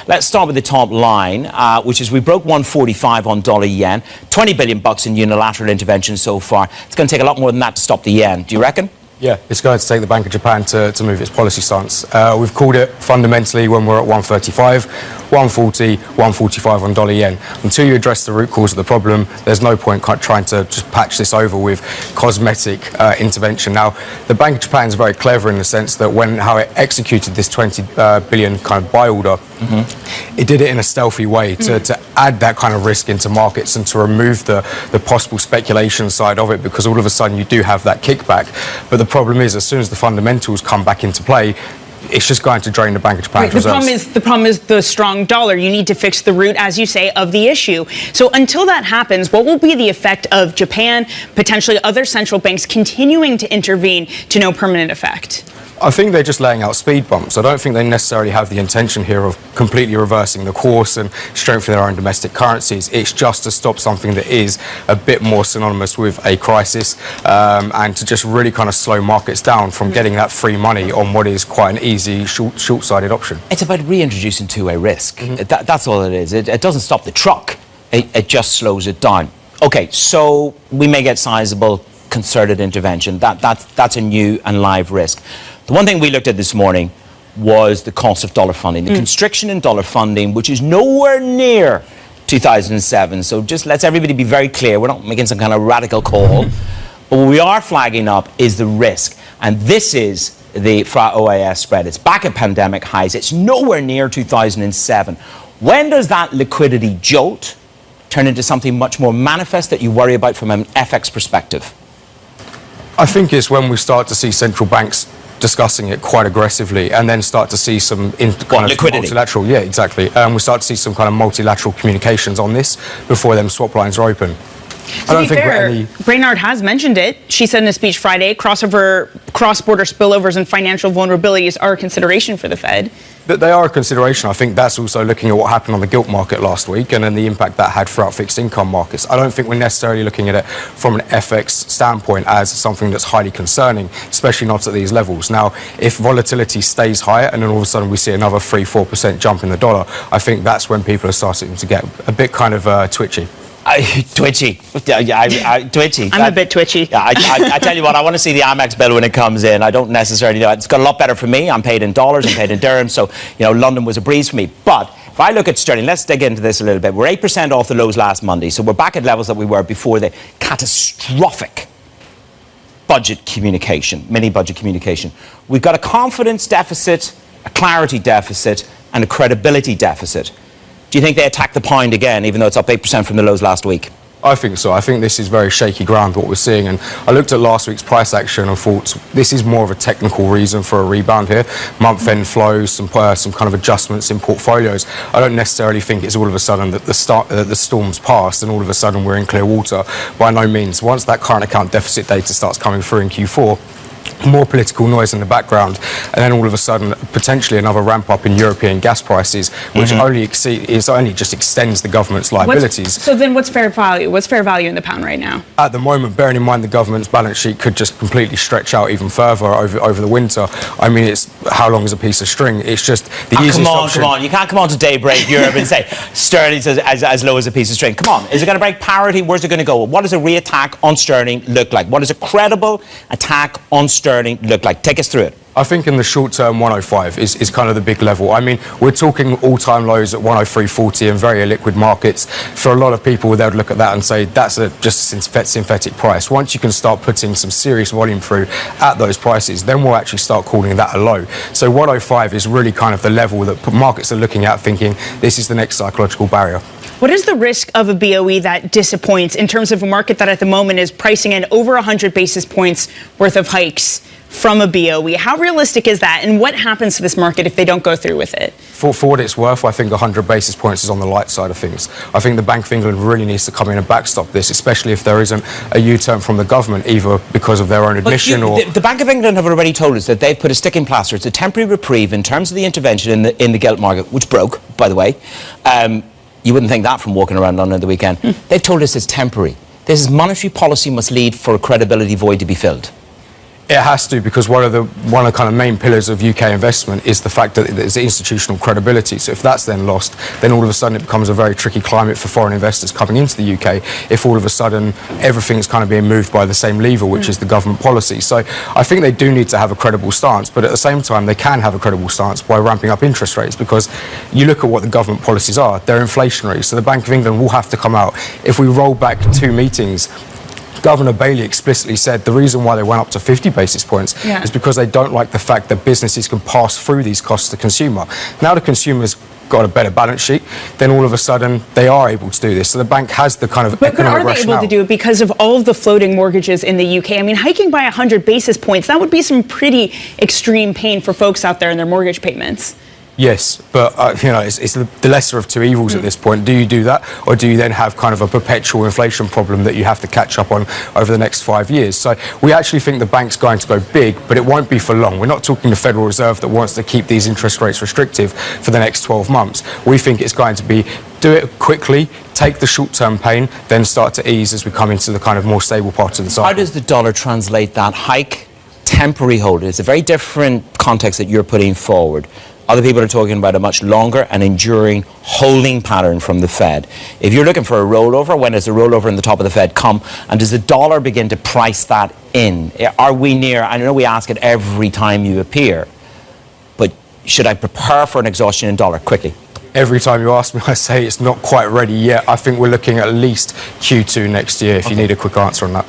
let's start with the top line, which is we broke 145 on dollar yen, 20 billion bucks in unilateral intervention so far. It's going to take a lot more than that to stop the yen. Do you reckon? Yeah, it's going to take the Bank of Japan to move its policy stance. We've called it fundamentally when we're at 135, 140, 145 on dollar yen. Until you address the root cause of the problem, there's no point trying to just patch this over with cosmetic intervention. Now, the Bank of Japan is very clever in the sense that how it executed this 20 billion kind of buy order, it did it in a stealthy way to add that kind of risk into markets and to remove the possible speculation side of it, because all of a sudden you do have that kickback. But the problem is, as soon as the fundamentals come back into play, it's just going to drain the Bank of Japan's reserves. The problem is the strong dollar. You need to fix the root, as you say, of the issue. So until that happens, what will be the effect of Japan, potentially other central banks, continuing to intervene to no permanent effect? I think they're just laying out speed bumps. I don't think they necessarily have the intention here of completely reversing the course and strengthening their own domestic currencies. It's just to stop something that is a bit more synonymous with a crisis, and to just really kind of slow markets down from getting that free money on what is quite an easy, short-sighted option. It's about reintroducing two-way risk. That's all it is. It doesn't stop the truck. It just slows it down. Okay, so we may get sizable concerted intervention. That's a new and live risk. The one thing we looked at this morning was the cost of dollar funding, the constriction in dollar funding, which is nowhere near 2007. So just let's everybody be very clear. We're not making some kind of radical call. But what we are flagging up is the risk. And this is the FRA OIS spread. It's back at pandemic highs. It's nowhere near 2007. When does that liquidity jolt turn into something much more manifest that you worry about from an FX perspective? I think it's when we start to see central banks discussing it quite aggressively, and then start to see some kind of multilateral, we start to see some kind of multilateral communications on this before them swap lines are open. To be fair, Brainard has mentioned it. She said in a speech Friday, cross-border spillovers and financial vulnerabilities are a consideration for the Fed. They are a consideration. I think that's also looking at what happened on the gilt market last week and then the impact that had throughout fixed income markets. I don't think we're necessarily looking at it from an FX standpoint as something that's highly concerning, especially not at these levels. Now, if volatility stays higher and then all of a sudden we see another 3-4% jump in the dollar, I think that's when people are starting to get a bit kind of twitchy. Twitchy. Twitchy. I'm a bit twitchy. Yeah, I tell you what, I want to see the Amex bill when it comes in. I don't necessarily know. It's got a lot better for me. I'm paid in dollars, I'm paid in dirhams, so, you know, London was a breeze for me. But if I look at sterling, let's dig into this a little bit. We're 8% off the lows last Monday, so we're back at levels that we were before the catastrophic budget communication, mini-budget communication. We've got a confidence deficit, a clarity deficit, and a credibility deficit. Do you think they attack the pound again, even though it's up 8% from the lows last week? I think so. I think this is very shaky ground, what we're seeing. And I looked at last week's price action and thought this is more of a technical reason for a rebound here. Month-end flows, some kind of adjustments in portfolios. I don't necessarily think it's all of a sudden that the storm's passed and all of a sudden we're in clear water. By no means. Once that current account deficit data starts coming through in Q4, more political noise in the background, and then all of a sudden potentially another ramp up in European gas prices, which only just extends the government's liabilities. So then what's fair value? What's fair value in the pound right now? At the moment, bearing in mind the government's balance sheet could just completely stretch out even further over the winter. I mean, it's how long is a piece of string? It's just the easiest option. Come on. You can't come on to Daybreak Europe and say sterling's as low as a piece of string. Come on. Is it going to break parity? Where's it going to go? What does a re-attack on sterling look like? What does a credible attack on sterling look like? Take us through it. I think in the short term, 105 is kind of the big level. I mean, we're talking all-time lows at 103.40 in very illiquid markets. For a lot of people, they would look at that and say that's just a synthetic price. Once you can start putting some serious volume through at those prices, then we'll actually start calling that a low. So 105 is really kind of the level that markets are looking at, thinking this is the next psychological barrier. What is the risk of a BOE that disappoints in terms of a market that at the moment is pricing in over 100 basis points worth of hikes from a BOE? How realistic is that, and what happens to this market if they don't go through with it? For what it's worth, I think 100 basis points is on the light side of things. I think the Bank of England really needs to come in and backstop this, especially if there isn't a U-turn from the government, either because of their own admission or... The Bank of England have already told us that they've put a stick in plaster. It's a temporary reprieve in terms of the intervention in the gilt market, which broke, by the way. You wouldn't think that from walking around London at the weekend. They've told us it's temporary. This is monetary policy must lead for a credibility void to be filled. It has to, because one of the kind of main pillars of UK investment is the fact that there's institutional credibility. So if that's then lost, then all of a sudden it becomes a very tricky climate for foreign investors coming into the UK if all of a sudden everything's kind of being moved by the same lever, which is the government policy. So I think they do need to have a credible stance, but at the same time they can have a credible stance by ramping up interest rates, because you look at what the government policies are, they're inflationary. So the Bank of England will have to come out. If we roll back 2 meetings, Governor Bailey explicitly said the reason why they went up to 50 basis points is because they don't like the fact that businesses can pass through these costs to the consumer. Now the consumer's got a better balance sheet, then all of a sudden they are able to do this. So the bank has the kind of But are they able to do it because of all of the floating mortgages in the UK? I mean, hiking by 100 basis points, that would be some pretty extreme pain for folks out there in their mortgage payments. Yes, but it's the lesser of two evils at this point. Do you do that, or do you then have kind of a perpetual inflation problem that you have to catch up on over the next 5 years? So we actually think the bank's going to go big, but it won't be for long. We're not talking the Federal Reserve that wants to keep these interest rates restrictive for the next 12 months. We think it's going to be do it quickly, take the short-term pain, then start to ease as we come into the kind of more stable part of the cycle. How does the dollar translate that hike, temporary hold? It's a very different context that you're putting forward. Other people are talking about a much longer and enduring holding pattern from the Fed. If you're looking for a rollover, when does the rollover in the top of the Fed come? And does the dollar begin to price that in? Are we near? I know we ask it every time you appear, but should I prepare for an exhaustion in dollar quickly? Every time you ask me, I say it's not quite ready yet. I think we're looking at least Q2 next year, if you need a quick answer on that.